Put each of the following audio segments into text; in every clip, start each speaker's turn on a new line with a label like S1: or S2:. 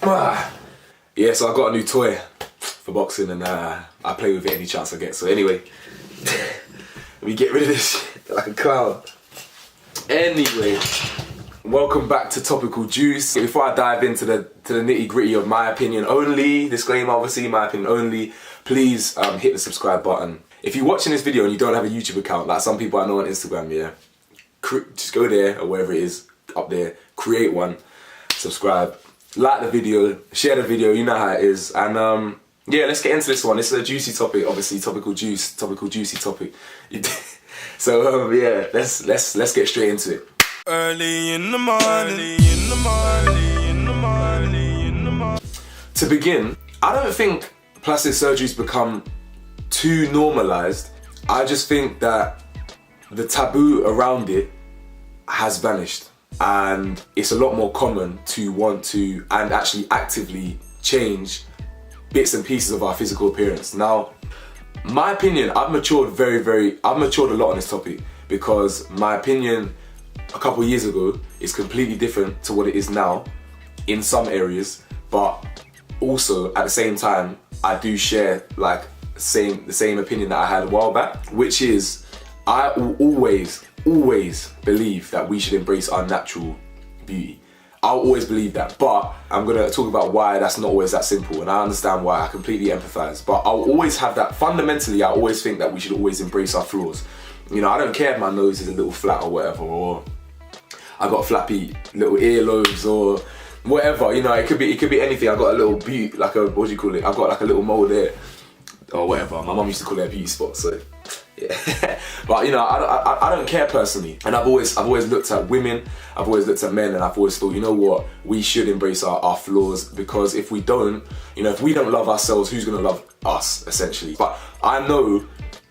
S1: Yeah, so I got a new toy for boxing and I play with it any chance I get. So anyway, let me get rid of this shit like a clown. Anyway, welcome back to Topical Juice. Before I dive into the nitty gritty of my opinion only, disclaimer obviously, my opinion only, please hit the subscribe button. If you're watching this video and you don't have a YouTube account, like some people I know on Instagram, yeah, just go there or wherever it is up there, create one, subscribe, like the video, share the video, you know how it is. And yeah, let's get into this one. It's a juicy topic, obviously, topical juicy topic. So yeah, let's get straight into it.
S2: Early in the morning,
S1: To begin, I don't think plastic surgery's become too normalised. I just think that the taboo around it has vanished, and it's a lot more common to want to and actually actively change bits and pieces of our physical appearance. Now, my opinion, I've matured I've matured a lot on this topic, because my opinion a couple of years ago is completely different to what it is now in some areas, but also at the same time I do share like the same opinion that I had a while back, which is I will always believe that we should embrace our natural beauty. I'll always believe that, but I'm gonna talk about why that's not always that simple, and I understand why, I completely empathize, but I'll always have that. Fundamentally, I always think that we should always embrace our flaws. You know, I don't care if my nose is a little flat or whatever, or I got flappy little earlobes or whatever, you know, it could be anything. I got a little beauty, like a, what do you call it? I've got like a little mole there, or whatever. My mum used to call it a beauty spot, so yeah. But you know, I don't care personally, and I've always looked at women, I've always looked at men, and I've always thought, you know what, we should embrace our flaws, because if we don't, you know, if we don't love ourselves, who's gonna love us, essentially? But I know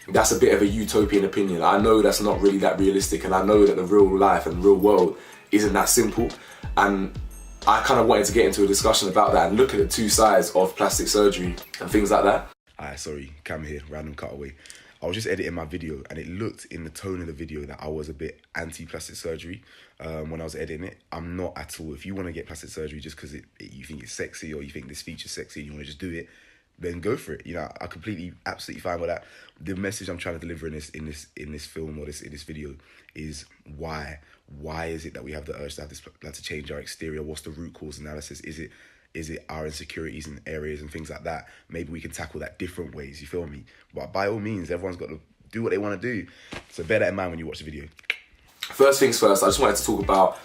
S1: that's a bit of a utopian opinion. I know that's not really that realistic, and I know that the real life and real world isn't that simple, and I kind of wanted to get into a discussion about that and look at the two sides of plastic surgery and things like that. Alright, sorry, Cam here, random cutaway. I was just editing my video, and it looked in the tone of the video that I was a bit anti-plastic surgery when I was editing it. I'm not at all. If you want to get plastic surgery just because you think it's sexy, or you think this feature's sexy and you want to just do it, then go for it. You know, I absolutely fine with that. The message I'm trying to deliver in this film, or in this video, is why is it that we have the urge to have this, like, to change our exterior? What's the root cause analysis? Is it our insecurities in areas and things like that? Maybe we can tackle that different ways, you feel me? But by all means, everyone's got to do what they want to do. So bear that in mind when you watch the video. First things first, I just wanted to talk about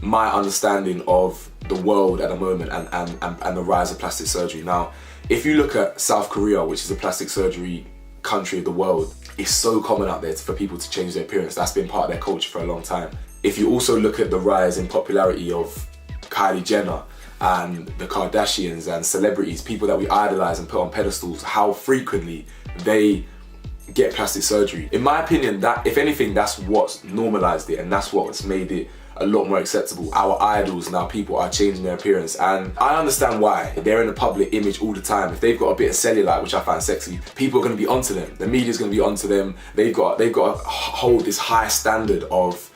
S1: my understanding of the world at the moment and the rise of plastic surgery. Now, if you look at South Korea, which is a plastic surgery country of the world, it's so common out there for people to change their appearance. That's been part of their culture for a long time. If you also look at the rise in popularity of Kylie Jenner and the Kardashians and celebrities, people that we idolize and put on pedestals, how frequently they get plastic surgery. In my opinion, that, if anything, that's what's normalized it, and that's what's made it a lot more acceptable. Our idols now, people are changing their appearance, and I understand why. They're in the public image all the time. If they've got a bit of cellulite, which I find sexy, people are going to be onto them. The media's going to be onto them. They've got to hold this high standard of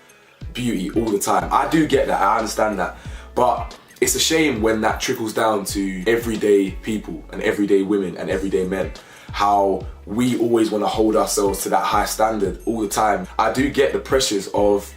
S1: beauty all the time. I do get that, I understand that, but it's a shame when that trickles down to everyday people and everyday women and everyday men, how we always want to hold ourselves to that high standard all the time. I do get the pressures of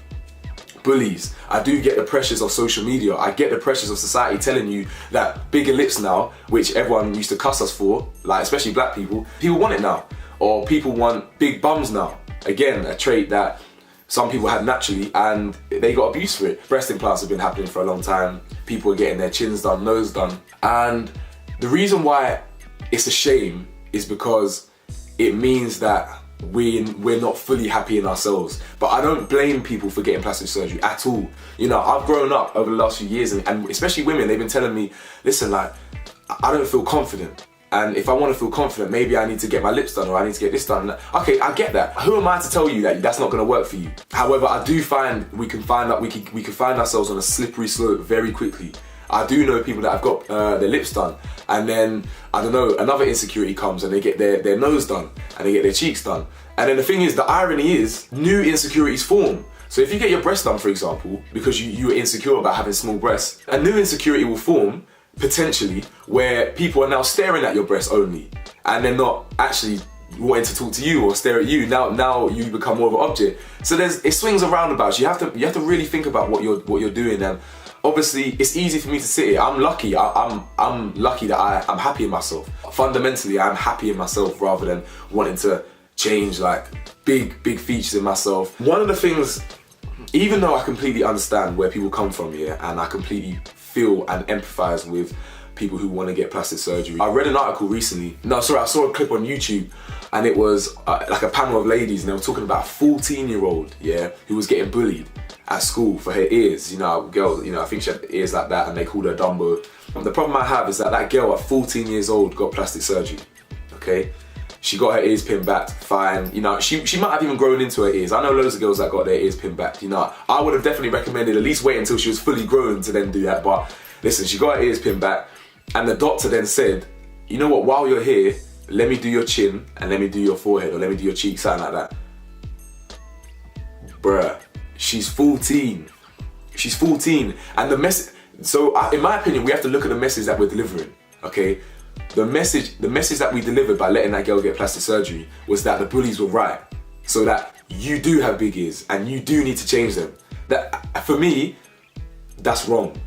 S1: bullies, I do get the pressures of social media, I get the pressures of society telling you that bigger lips now, which everyone used to cuss us for, like especially black people want it now, or people want big bums now. Again, a trait that some people had naturally and they got abused for it. Breast implants have been happening for a long time. People are getting their chins done, nose done. And the reason why it's a shame is because it means that we're not fully happy in ourselves. But I don't blame people for getting plastic surgery at all. You know, I've grown up over the last few years, and especially women, they've been telling me, listen, like, I don't feel confident. And if I want to feel confident, maybe I need to get my lips done, or I need to get this done. Okay, I get that. Who am I to tell you that that's not going to work for you? However, I do find we can find ourselves on a slippery slope very quickly. I do know people that have got their lips done, and then, I don't know, another insecurity comes and they get their nose done and they get their cheeks done. And then the thing is, the irony is, new insecurities form. So if you get your breast done, for example, because you were insecure about having small breasts, a new insecurity will form potentially, where people are now staring at your breasts only, and they're not actually wanting to talk to you or stare at you. Now you become more of an object. So it swings and roundabouts. You have to really think about what you're doing. And obviously, it's easy for me to sit here. I'm lucky. I'm lucky that I'm happy in myself. Fundamentally, I'm happy in myself rather than wanting to change like big features in myself. One of the things, even though I completely understand where people come from, yeah, and I completely feel and empathize with people who want to get plastic surgery. I read an article recently. I saw a clip on YouTube, and it was like a panel of ladies, and they were talking about a 14-year-old, yeah, who was getting bullied at school for her ears. You know, girl, you know, I think she had ears like that, and they called her Dumbo. The problem I have is that girl at 14 years old got plastic surgery. Okay, she got her ears pinned back, fine. You know, she might have even grown into her ears. I know loads of girls that got their ears pinned back. You know, I would have definitely recommended at least wait until she was fully grown to then do that. But listen, she got her ears pinned back. And the doctor then said, you know what, while you're here, let me do your chin and let me do your forehead, or let me do your cheek, something like that. Bruh, she's 14. She's 14. And the message, so in my opinion, we have to look at the message that we're delivering, okay? The message that we delivered by letting that girl get plastic surgery was that the bullies were right. So that you do have big ears and you do need to change them. That, for me, that's wrong.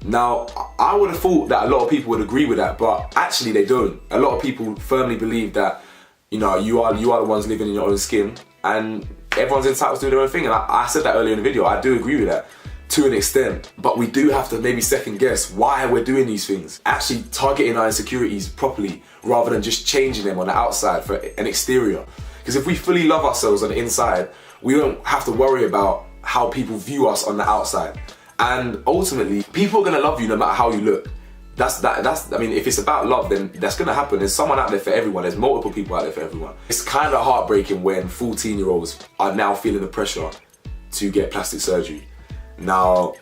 S1: Now, I would have thought that a lot of people would agree with that, but actually they don't. A lot of people firmly believe that, you know, you are the ones living in your own skin, and everyone's entitled to do their own thing. And I said that earlier in the video, I do agree with that to an extent, but we do have to maybe second guess why we're doing these things. Actually targeting our insecurities properly, rather than just changing them on the outside for an exterior. Because if we fully love ourselves on the inside, we don't have to worry about how people view us on the outside. And ultimately, people are gonna love you no matter how you look. I mean, if it's about love, then that's gonna happen. There's someone out there for everyone. There's multiple people out there for everyone. It's kind of heartbreaking when 14-year-olds are now feeling the pressure to get plastic surgery. Now,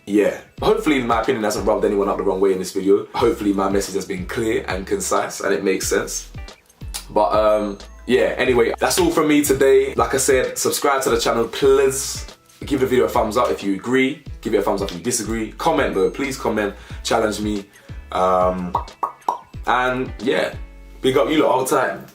S1: yeah, hopefully in my opinion hasn't rubbed anyone up the wrong way in this video. Hopefully my message has been clear and concise and it makes sense. But yeah, anyway, that's all from me today. Like I said, subscribe to the channel, please. Give the video a thumbs up if you agree. Give it a thumbs up if you disagree. Comment though, please comment. Challenge me. And yeah, big up you lot all the time.